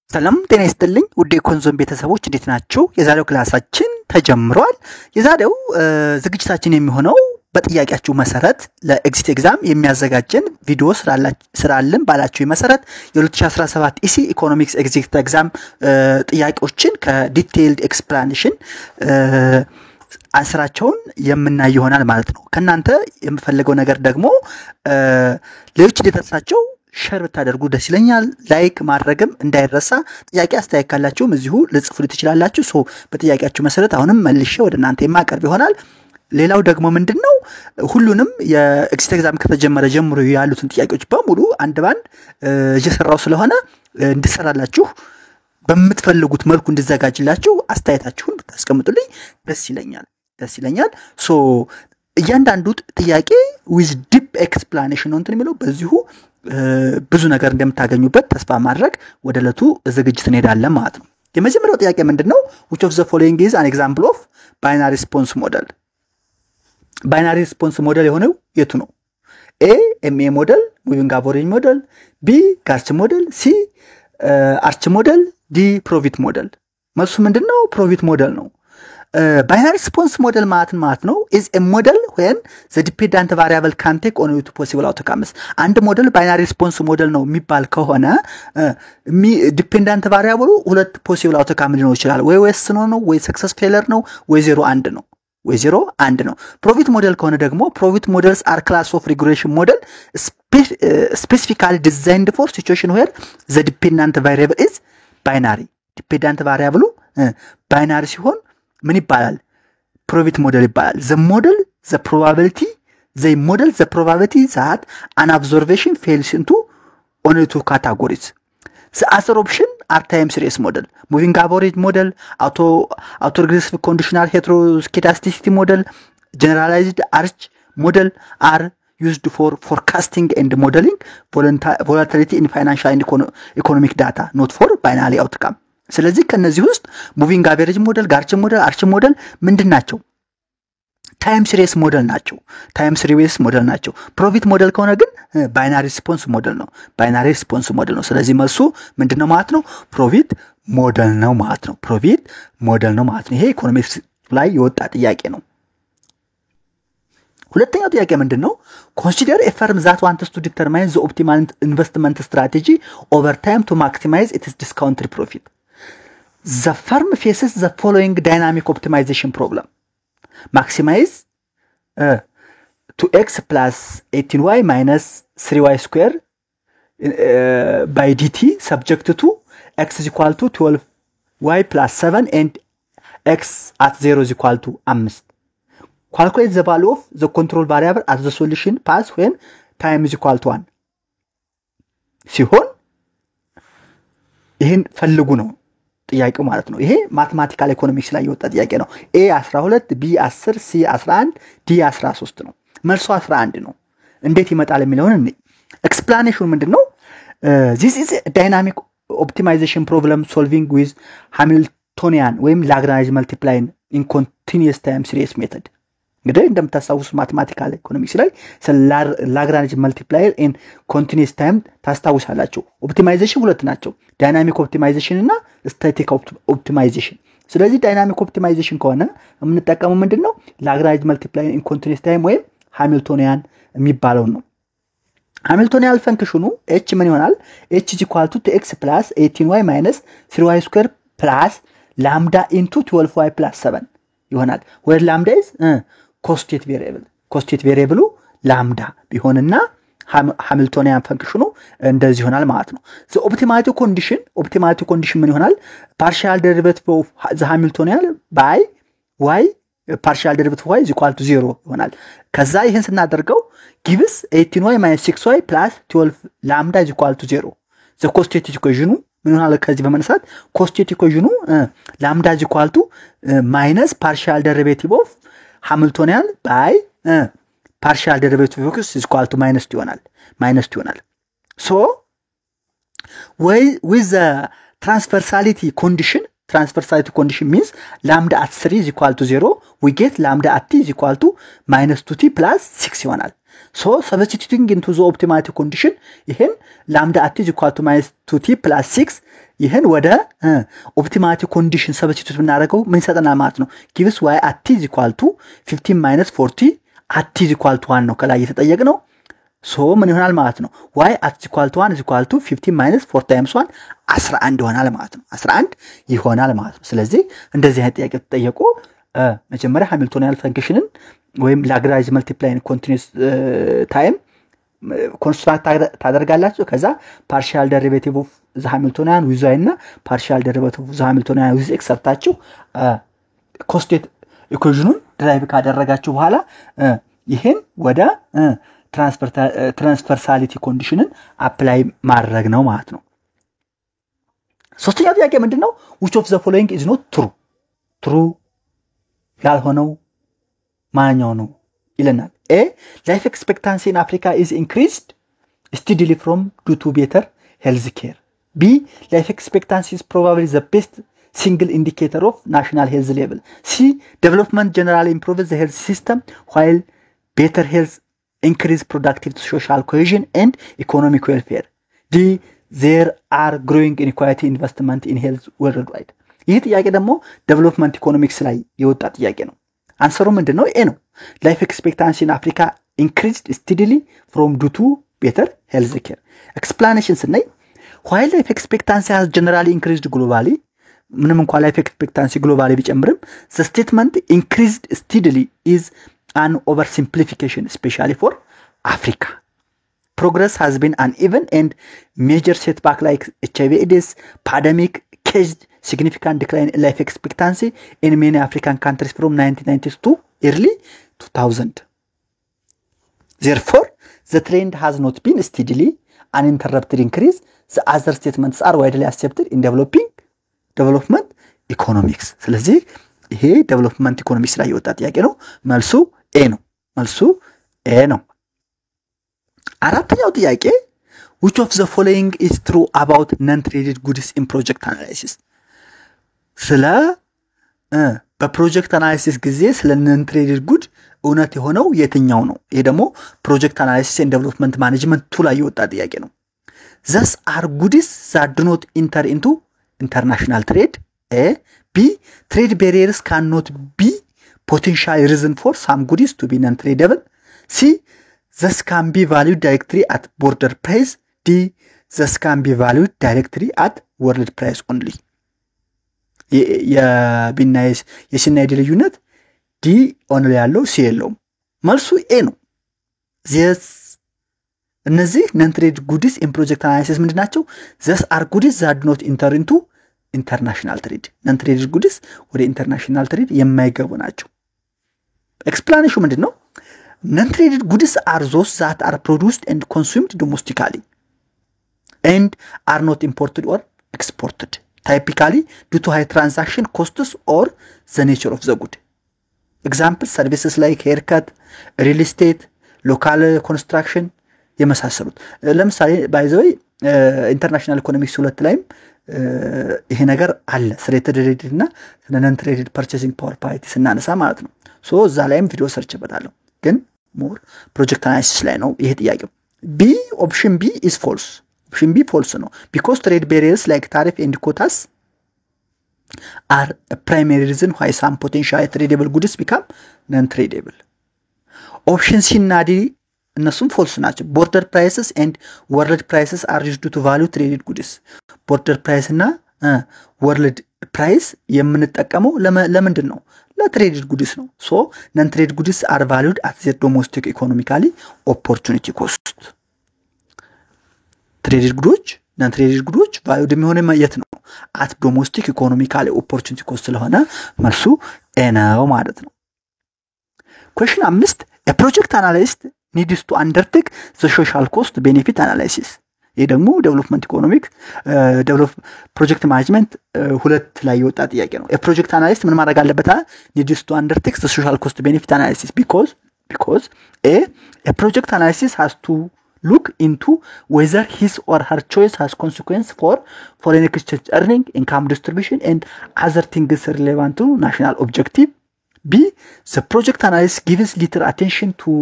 ሰላም ጤና ይስጥልኝ ውድ የኮንዞም ቤተሰቦች እንዴት ናችሁ? የዛሬው ክላሳችን ተጀምሯል። የዛሬው ዝግጅታችን የሚሆነው በጥያቄያችሁ መሰረት ለኤግዚት ኤግዛም የሚያዘጋጀን ቪዲዮ ስራልን ባላችሁ መሰረት የ2017 ኢሲ ኢኮኖሚክስ ኤግዚት ኤግዛም ጥያቄዎችን ከዲቴይልድ ኤክስፕላኔሽን አንስራቸውን የምናይ ይሆናል ማለት ነው። ከናንተ የምፈልገው ነገር ደግሞ ሌሎች እንዲደርሳቸው ሼር ብታደርጉ ደስ ይለኛል። ላይክ ማድረግም እንዳይረሳ። ጥያቄ አስተያየት ካላችሁም እዚሁ ልጽፉልኝ ትችላላችሁ። ሶ በጥያቄያችሁ መሰረት አሁንም መልሼ ወደ እናንተ የማቀርብ ይሆናል። ሌላው ደግሞ ምንድነው ሁሉንም የኤግዚት ኤግዛም ከተጀመረ ጀምሮ ያሉትን ጥያቄዎች በሙሉ አንድ ባንድ እየሰራው ስለሆነ እንድሰራላችሁ በምትፈልጉት መልኩ እንድዘጋጅላችሁ አስተያየታችሁን ብታስቀምጡልኝ ደስ ይለኛል። ሶ እያንዳንዱ ጥያቄ with deep explanation ነው እንትን የሚለው በዚሁ ብዙ ነገር እንደምታገኙበት ተስፋ ማድረግ ወደ ለቱ ዝግጅት እንሄዳለን ማለት ነው። የመጀመሪያው ጥያቄ ምንድነው? which of the following is an example of binary response model? binary response model የሆነው የቱ ነው? A MA model, moving average model, B Garch model, C Arch model, D Profit model። መልሱ ምንድነው? Profit model ነው። binary response model ማለት ነው is a model when the dependent variable can take only two possible outcomes። አንድ ሞዴል binary response model ነው የሚባል ከሆነ dependent variable ሁለት possible outcome ሊኖር ይችላል። ወይ yes ነው ወይ success failure ነው ወይ 0 1 ነው። profit model ከሆነ ደግሞ profit models are class of regression model specifically designed for situation where the dependent variable is binary። dependent variable binary ሲሆን ምን ይባላል? profit model ይባላል። the model the probability that an observation fails into only two categories. The other option are time series model, moving average model, autoregressive conditional heteroscedasticity model, generalized arch model are used for forecasting and modeling volatility in financial and economic data, not for binary outcome. ስለዚህ ከነዚህ ውስጥ ሙቪንግ አቨሬጅ ሞዴል፣ ጋርች ሞዴል፣ አርች ሞዴል ምንድናቸው? ታይም ሲሪስ ሞዴል ናቸው። ፕሮፊት ሞዴል ከሆነ ግን ባይናሪ ሪስፖንስ ሞዴል ነው። ስለዚህ መልሱ ምንድነው ማለት ነው? ፕሮፊት ሞዴል ነው ማለት ነው። ይሄ ኢኮኖሚክስ ላይ የወጣ ጥያቄ ነው። ሁለተኛው ጥያቄ ምንድነው? consider a firm that wants to determine the optimal investment strategy over time to maximize its discounted profit. The firm faces the following dynamic optimization problem. Maximize 2x plus 18y minus 3y square by dt subject to x is equal to 12y plus 7 and x at 0 is equal to 5. Calculate the value of the control variable as the solution pass when time is equal to 1 ሲሆን ይሄን ፈልጉ ነው ጥያቄው ማለት ነው። ይሄ ማቴማቲካል ኢኮኖሚክስ ላይ የወጣ ጥያቄ ነው። A 12 B 10 C 11 D 13 ነው። መልሱ 11 ነው። እንዴት ይመጣል የሚለውን ኤክስፕላኔሽኑ ምንድነው? this is a dynamic optimization problem solving with Hamiltonian ወይም Lagrange multiplier in continuous time series method። እንግዲህ እንደምታስታውሱ ማቴማቲካል ኢኮኖሚክስ ላይ ላግራንጅ መልቲፕላየር ኢን ኮንቲኒዩስ ታይም ታስታውሳላችሁ። ኦፕቲማይዜሽን ሁለት ናቸው፣ ዳይናሚክ ኦፕቲማይዜሽን እና ስታቲክ ኦፕቲማይዜሽን። ስለዚህ ዳይናሚክ ኦፕቲማይዜሽን ከሆነ የምንጠቀመው ምንድነው? ላግራንጅ መልቲፕላየር ኢን ኮንቲኒዩስ ታይም ወይም ሃሚልቶኒያን የሚባለው ነው። ሃሚልቶኒያን ፈንክሽኑ h ምን ይሆናል? h is equal to 2x plus 18y minus 3y square plus lambda into 12y plus 7 ይሆናል። where lambda is constant variable ላምዳ ቢሆንና ሃሚልቶኒያን ፈንክሽኑ እንደዚህ ይሆናል ማለት ነው። the optimality condition ምን ይሆናል? partial derivative of the Hamiltonian by y partial derivative of y is equal to 0 ይሆናል። ከዛ ይሄን ስናደርገው gives 18y minus 6y plus 12 lambda is equal to 0. the constant equation ምን ይሆናል? ከዚህ በመነሳት constant equation lambda is equal to minus partial derivative of Hamiltonian by partial derivative of x is equal to minus ይሆናል። so with the transversality condition means lambda at 3 is equal to 0, we get lambda at t is equal to minus 2t plus 6 ይሆናል። So substituting into the optimality condition ይሄን lambda at is equal to minus 2t plus 6 ይሄን ወደ optimality condition substitute ብናደርገው ምን ይሰጠናል ማለት ነው gives y at is equal to 15 minus 40 at is equal to 1 ነው ከላይ የተጠየቅነው so ምን ይሆናል ማለት ነው y at is equal to 1 is equal to 15 minus 4 times 1 11 ይሆናል ማለት ነው 11 ይሆናል ማለት ነው ስለዚህ እንደዚህ አይነት ጥያቄ ተጠየቁ መጀመሪያ ሃሚልቶኒያን ፈንክሽንን ወይም ላግራንጅ መልቲፕላይን ኮንቲኒዩስ ታይም ኮንስትራክት ታደርጋላችሁ ከዛ ፓርሻል ዴሪቬቲቭ ኦፍ ዘ ሃሚልቶኒያን ዊዝ y እና ፓርሻል ዴሪቬቲቭ ኦፍ ዘ ሃሚልቶኒያን ዊዝ x ሰርታችሁ ኮስቴት ኢኩዌሽኑን ድራይቭ ካደረጋችሁ በኋላ ይሄን ወደ ትራንስፈርሳሊቲ ኮንዲሽንን አፕላይ ማድረግ ነው ማለት ነው ሶስተኛው ጥያቄ ምንድነው which of the following is not true ያልሆነው ማንኛው ነው ይለናል a life expectancy in Africa is increased steadily from due to better health care b life expectancy is probably the best single indicator of national health level c development generally improves the health system while better health increase productive social cohesion and economic welfare d there are growing inequality investment in health worldwide ይህ ጥያቄ ደግሞ ዴቨሎፕመንት ኢኮኖሚክስ ላይ የወጣ ጥያቄ ነው አንሰሩ ምንድነው ኤ ነው life expectancy in Africa increased steadily from due to better health care explanation ስናይ while life expectancy has generally increased globally ምንም እንኳን life expectancy globally ቢጨምርም the statement increased steadily is an oversimplification especially for Africa progress has been uneven and major setback like HIV/AIDS pandemic caused significant decline in life expectancy in many African countries from 1990s to early 2000. Therefore, the trend has not been steadily uninterrupted increase. The other statements are widely accepted in development economics. ስለዚህ ይሄ development economics ላይ የወጣ ጥያቄ ነው መልሱ ኤ ነው አራተኛው ጥያቄ which of the following is true about non-traded goods in project analysis ስለ በፕሮጀክት አናሊሲስ ጊዜ ስለ non-traded good እውነት የሆነው የትኛው ነው ይሄ ደግሞ ፕሮጀክት አናሊሲስ and development management ቱ ላይ የወጣ ጥያቄ ነው thus are goods that do not enter into international trade a b trade barriers cannot be potential reason for some goods to be non-tradable c thus can be valued directly at border price d thus can be valued directly at world price only የቢናይስ የሲናይድ ልዩነት ዲ ኦንሊ ያለው ሲ የለውም መልሱ ኤ ነው እነዚህ non-traded goods in project analysis ምንድናቸው thus are goods that do not enter into international trade non-traded goods ወደ international trade የማይገቡ ናቸው explanation ምንድነው non-traded goods are those that are produced and consumed domestically and are not imported or exported typically due to high transaction costs or the nature of the good example services like haircut real estate local construction የመሳሰሉት ለምሳሌ by the way international economics ሁለት ላይም ይሄ ነገር አለ ስለ ትሬድ እና ስለ non-traded purchasing power parity ስናነሳ ማለት ነው ሶ እዛ ላይም ቪዲዮ ሰርች በታለሁ ግን more project analysis ላይ ነው ይሄ ጥያቄው b option b is false option b false ነው because trade barriers like tariff and quotas are a primary reason why some potential tradable goods become non-tradable option c እና d እነሱም false ናቸው border prices and world prices are used to value traded goods border price እና world price የምንጠቀመው ለምንድን ነው ለትሬድድ ጉድስ ነው so non-traded goods are valued at their domestic economically opportunity cost traded goods non-traded goods valued የሚሆነው የት ነው at domestic economically opportunity cost ስለሆነ መልሱ ኤ ነው ማለት ነው question 5 a project analyst needs to undertake the social cost benefit analysis ይሄ ደግሞ ዴቨሎፕመንት ኢኮኖሚክስ ፕሮጀክት ማኔጅመንት ሁለት ላይ የወጣ ጥያቄ ነው የፕሮጀክት አናሊስት ምን ማድረግ አለበት needs to undertake the social cost benefit analysis because a project analysis has to look into whether his or her choice has consequence for foreign exchange earning income distribution and other things relevant to national objective b the project analyst gives little attention to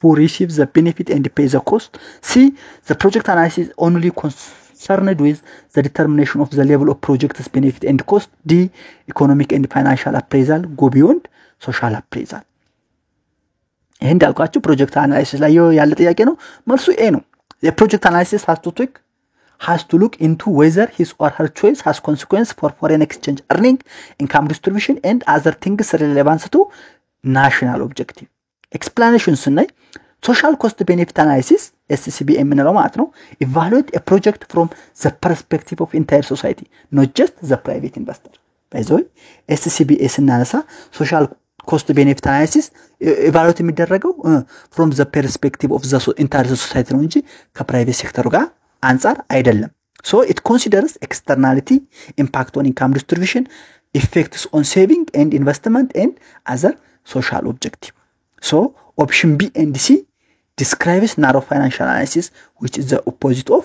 who receive the benefit and pay the cost. C, the project analysis only concerned with the determination of the level of project's benefit and cost. D, economic and financial appraisal go beyond social appraisal. ይሄ እንዳልኳችሁ ፕሮጀክት አናላይሲስ ላይ ያለ ጥያቄ ነው። መልሱ ኤ ነው። The project analysis has to look into whether his or her choice has consequence for foreign exchange earning, income distribution, and other things relevant to national objective. Explanation ስናይ social cost benefit analysis SCB የምንለው ማለት ነው evaluate a project from the perspective of entire society, not just the private investor. by the way SCB ስናነሳ social cost benefit analysis evaluate የሚደረገው from the perspective of the entire society ነው እንጂ ከፕራይቬት ሴክተሩ ጋር አንፃር አይደለም. So it considers externality, impact on income distribution, effects on saving and investment, and other social objective. So option B and C describes narrow financial analysis, which is the opposite of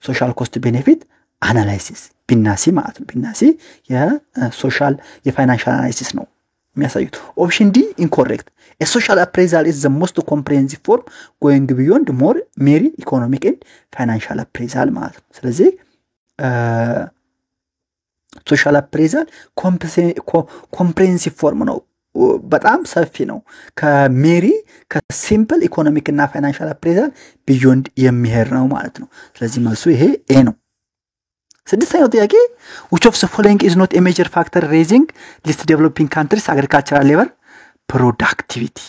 social cost benefit analysis. ቢናሲ ማለት ነው። ቢናሲ የሶሻል የፋይናንሻል አናሊሲስ ነው የሚያሳዩት። ኦፕሽን ዲ incorrect. A social appraisal is the most comprehensive form going beyond more mere economic and financial appraisal ማለት ነው። ስለዚህ social appraisal comprehensive form ነው። በጣም ሰፊ ነው። ከሜሪ ከሲምፕል ኢኮኖሚክ እና ፋይናንሻል appraisal beyond የሚሄድ ነው ማለት ነው። ስለዚህ መልሱ ይሄ ኤ ነው። ስድስተኛው ጥያቄ which of the following is not a major factor raising least developing countries agricultural labor productivity?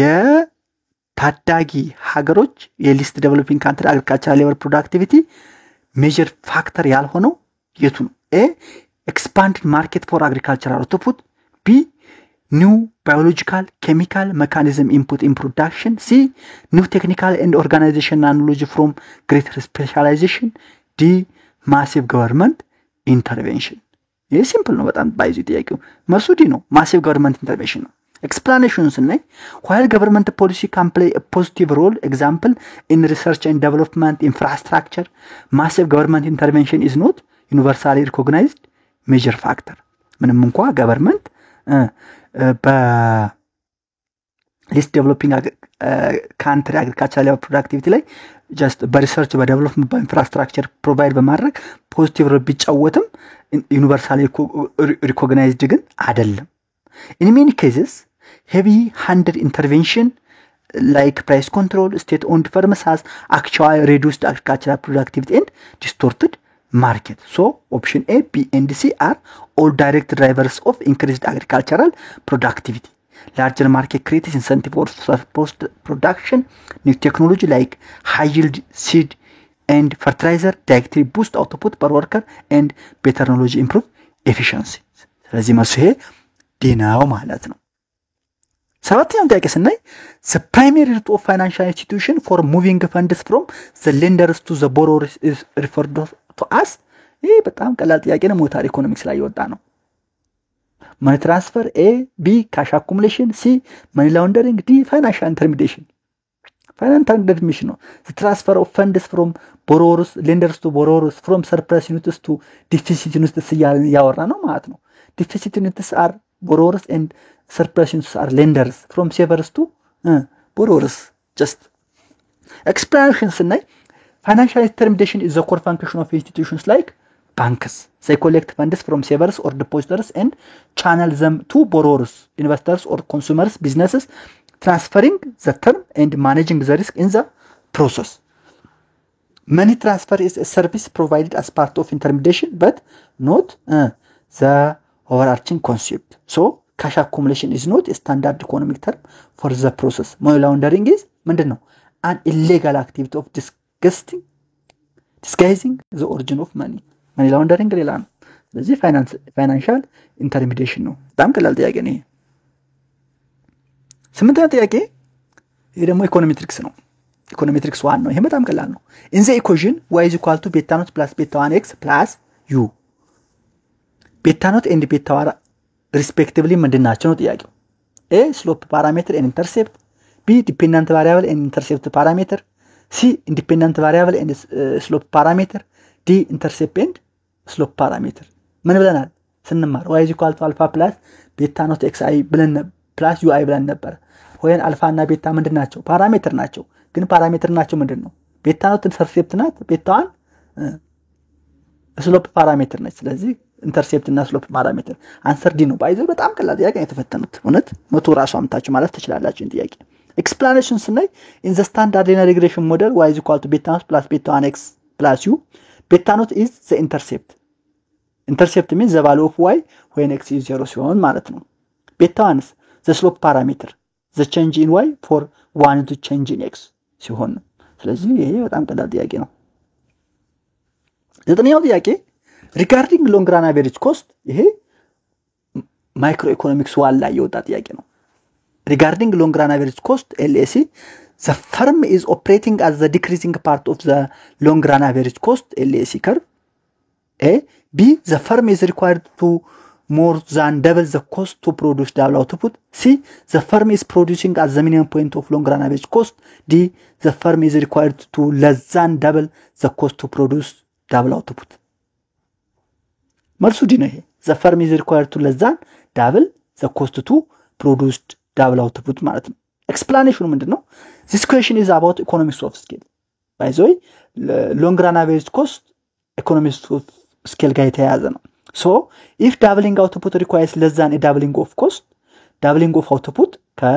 የታዳጊ ሀገሮች የሊስት ዴቨሎፒንግ ካንትሪ agricultural labor productivity major factor ያልሆነው የቱ ነው? A, expanded market for agricultural output. B, new biological chemical mechanism input in production. C, new technical and organizational knowledge from greater specialization. D, massive government intervention. ይሄ ሲምፕል ነው በጣም ባይዚ ጥያቄው። መልሱ ዲ ነው፣ massive government intervention ነው። Explanations ላይ while government policy can play a positive role, example in research and development infrastructure, massive government intervention is not universally recognized major factor. ምንም እንኳን government በሊስት ዴቨሎፒንግ ካንትሪ agricultural productivity ላይ just በሪሰርች በዴቨሎፕመንት በኢንፍራስትራክቸር ፕሮቫይድ በማድረግ ፖዚቲቭ ሮል ቢጫወትም ዩኒቨርሳሊ ሪኮግናይዝድ ግን አይደለም. In many cases heavy handed intervention like price control, state owned firms has actually reduced agricultural productivity and distorted market. So option A, B and C are all direct drivers of increased agricultural productivity. Larger market creates incentive for post production. New technology like high yield seed and fertilizer directly boost output per worker and better knowledge improve efficiency. ስለዚህ መልሱ ይሄ ዲ ነው ማለት ነው። ሰባተኛው ጥያቄ ስናይ the primary route of financial institution for moving funds from the lenders to the borrowers is referred to as. ይሄ በጣም ቀላል ጥያቄ ነው። ሞታር ኢኮኖሚክስ ላይ ይወጣ ነው። money transfer, A, B, cash accumulation, C, money laundering, D, financial intermediation. Financial intermediation ነው the transfer of funds from borrowers lenders to borrowers from surplus units to deficit units ያወራ ነው ማለት ነው። deficit units are borrowers and surplus units are lenders from savers to borrowers. Just explanations ስናይ financial intermediation is the core function of institutions like banks. They collect funds from savers or depositors and channel them to borrowers, investors or consumers, businesses, transferring the term and managing the risk in the process. Money transfer is a service provided as part of intermediation but not the overarching concept. So cash accumulation is not a standard economic term for the process. Money laundering is ምንድነው? An illegal activity of disguising the origin of money. money laundering ሌላ ነው። ስለዚህ financial intermediation ነው። በጣም ቀላል ጥያቄ ነው። ስምንተኛው ጥያቄ ይሄ ደግሞ ኢኮኖሜትሪክስ ነው። ኢኮኖሜትሪክስ 1 ነው። ይሄ በጣም ቀላል ነው። in the equation y is equal to beta naught plus beta 1x plus u. beta naught and beta 1 respectively ምንድናቸው ነው ጥያቄው? A, slope parameter and intercept. B, dependent variable and intercept parameter. C, independent variable and slope parameter. D, intercept and slope parameter. ምን ብለናል ስንማር y is equal to alpha plus beta naught xi ብለን ፕላስ ዩአይ ብለን ነበር ወይን አልፋ እና ቤታ ምንድናቸው ፓራሜትር ናቸው ግን ፓራሜትር ናቸው ምንድነው ቤታ ነው ኢንተርሴፕት ናት ቤታዋን ስሎፕ ፓራሜትር ነች ስለዚህ ኢንተርሴፕት እና ስሎፕ ፓራሜትር አንሰር ዲ ነው ባይዘው በጣም ቀላል ጥያቄ ነው የተፈተኑት እውነት መቶ ራሱ አምታችሁ ማለት ትችላላችሁ እንት ጥያቄ explanation ስናይ in the standard linear regression model y is equal to beta naught plus beta 1 x plus u beta naught is the intercept means the value of y when x is 0 ሲሆን ማለት ነው beta 1 is the slope parameter the change in y for 1 to change in x ሲሆን ስለዚህ ይሄ በጣም ቀላል ጥያቄ ነው ዘጠነኛው ጥያቄ regarding long run average cost ይሄ ማይክሮ ኢኮኖሚክስ ዋላ የወጣ ጥያቄ ነው regarding long run average cost LAC the firm is operating as the decreasing part of the long run average cost LAC curve A B the firm is required to more than double the cost to produce double output C the firm is producing at the minimum point of long run average cost D the firm is required to less than double the cost to produce double output መልሱ ዲ ነው ይሄ the firm is required to less than double the cost to produce double output ማለት ነው explanation ምንድነው this question is about economics of scale by the way long run average cost economics of scale ጋር የተያያዘ ነው so if doubling output requires less than a doubling of cost doubling of output ከ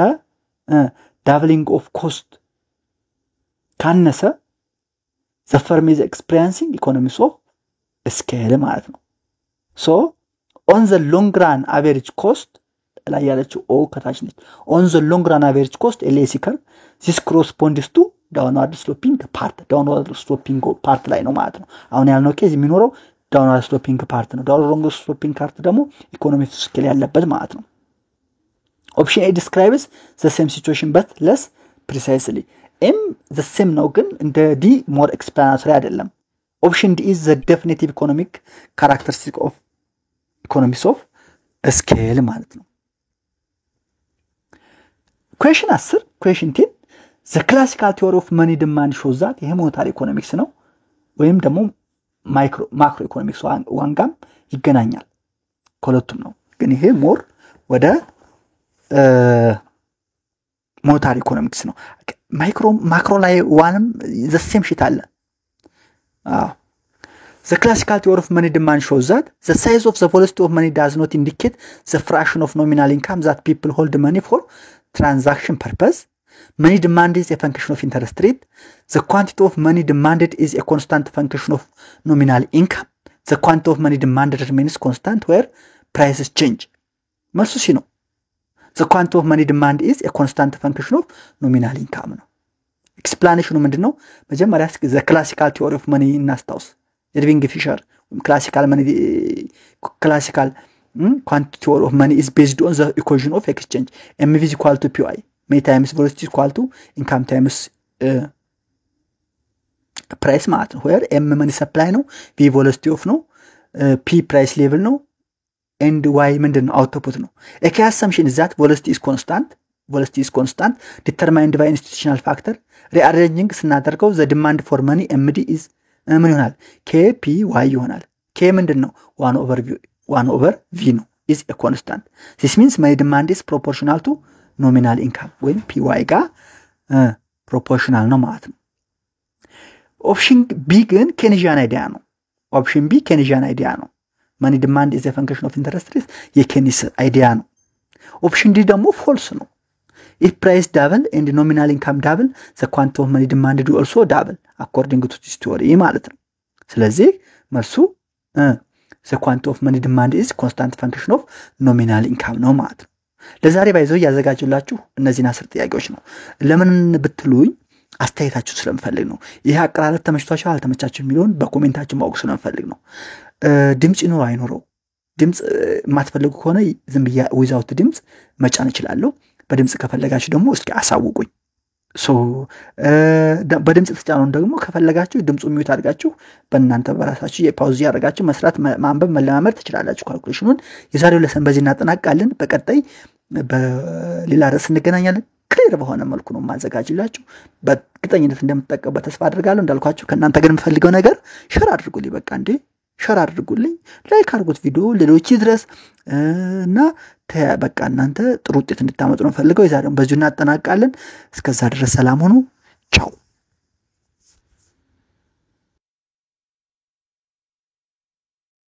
doubling of cost ካነሰ the firm is experiencing economics of scale ማለት ነው so on the long run average cost ላይ ያለችው ኦ ከታች ነች on the long run average cost LAC curve this corresponds to downward sloping part ላይ ነው ማለት ነው አሁን ያልነው ኬዝ የሚኖረው downward sloping part ነው downward sloping part ደግሞ ኢኮኖሚክ ስኬል ያለበት ማለት ነው option A describes the same situation but less precisely M the same ነው ግን እንደ D more explanatory አይደለም option D is the definitive economic characteristic of economics of scale ማለት ነው question 10 question 10 the classical theory of money demand shows that ይሄ ሞኔታሪ ኢኮኖሚክስ ነው ወይም ደግሞ ማክሮ ኢኮኖሚክስ ዋንጋም ይገናኛል ኮለቱም ነው ግን ይሄ ሞር ወደ ሞኔታሪ ኢኮኖሚክስ ነው ማክሮ ላይ ዋንም the same shit አለ The classical theory of money demand shows that the size of the velocity of money does not indicate the fraction of nominal income that people hold money for transaction purpose. Money demand is a function of interest rate. The quantity of money demanded is a constant function of nominal income. The quantity of money demanded remains constant where prices change. መልሱ ሲ ነው the quantity of money demand is a constant function of nominal income ነው explanation ምንድነው መጀመሪያ the classical theory of money እናስታውስ Irving Fisher classical quantity theory of money is based on the equation of exchange MV is equal to PI money times velocity is equal to income times price ማለት ነው where M money supply ነው V velocity of ነው P price level ነው and Y ምንድነው output ነው a key assumption is that velocity is constant determined by institutional factor rearranging ስናደርገው the demand for money MD is ምን ይሆናል KPY ይሆናል K ምንድነው 1 over V ነው is a constant this means money demand is proportional to nominal income when PY ጋር proportional ነው ማለት ነው option B ግን Keynesian idea ነው option B Keynesian idea ነው money demand is a function of interest rate የኬኒስ idea ነው option D ደግሞ false ነው if price double and nominal income double the quantity of money demanded will also double according to this theory ማለት ነው ስለዚህ መልሱ the quantity of money demand is constant function of nominal income ነው ማለት ነው ለዛሬ ባይዘው ያዘጋጁላችሁ እነዚህን 10 ጥያቄዎች ነው ለምን ብትሉኝ አስተያየታችሁ ስለምፈልግ ነው ይሄ አቀራረብ ተመችቷችሁ አልተመቻችሁ የሚሉን በኮሜንታችሁ ማወቅ ስለምፈልግ ነው ድምጽ ይኖር አይኖረው ድምጽ ማትፈልጉ ከሆነ ዝም ብያ without ድምጽ መጫን ይችላልው በድምጽ ከፈለጋችሁ ደግሞ እስኪ አሳውቁኝ ሶ በድምጽ ተጫኑን ደግሞ ከፈለጋችሁ ድምጹ ሚውት አድርጋችሁ በእናንተ በራሳችሁ የፓውዝ ያደርጋችሁ መስራት ማንበብ መለማመድ ትችላላችሁ ካልኩሌሽኑን የዛሬው ለሰን በዚህ እናጠናቃለን በቀጣይ በሌላ ርዕስ እንገናኛለን ክሊር በሆነ መልኩ ነው ማዘጋጅላችሁ በእርግጠኝነት እንደምትጠቀሙበት ተስፋ አድርጋለሁ እንዳልኳችሁ ከእናንተ ግን የምፈልገው ነገር ሼር አድርጉልኝ በቃ እንዴ ሸር አድርጉልኝ፣ ላይክ አድርጉት ቪዲዮ ሌሎች ይድረስ እና በቃ እናንተ ጥሩ ውጤት እንድታመጡ ነው ፈልገው። የዛሬውን በዚሁ እናጠናቃለን። እስከዛ ድረስ ሰላም ሁኑ። ቻው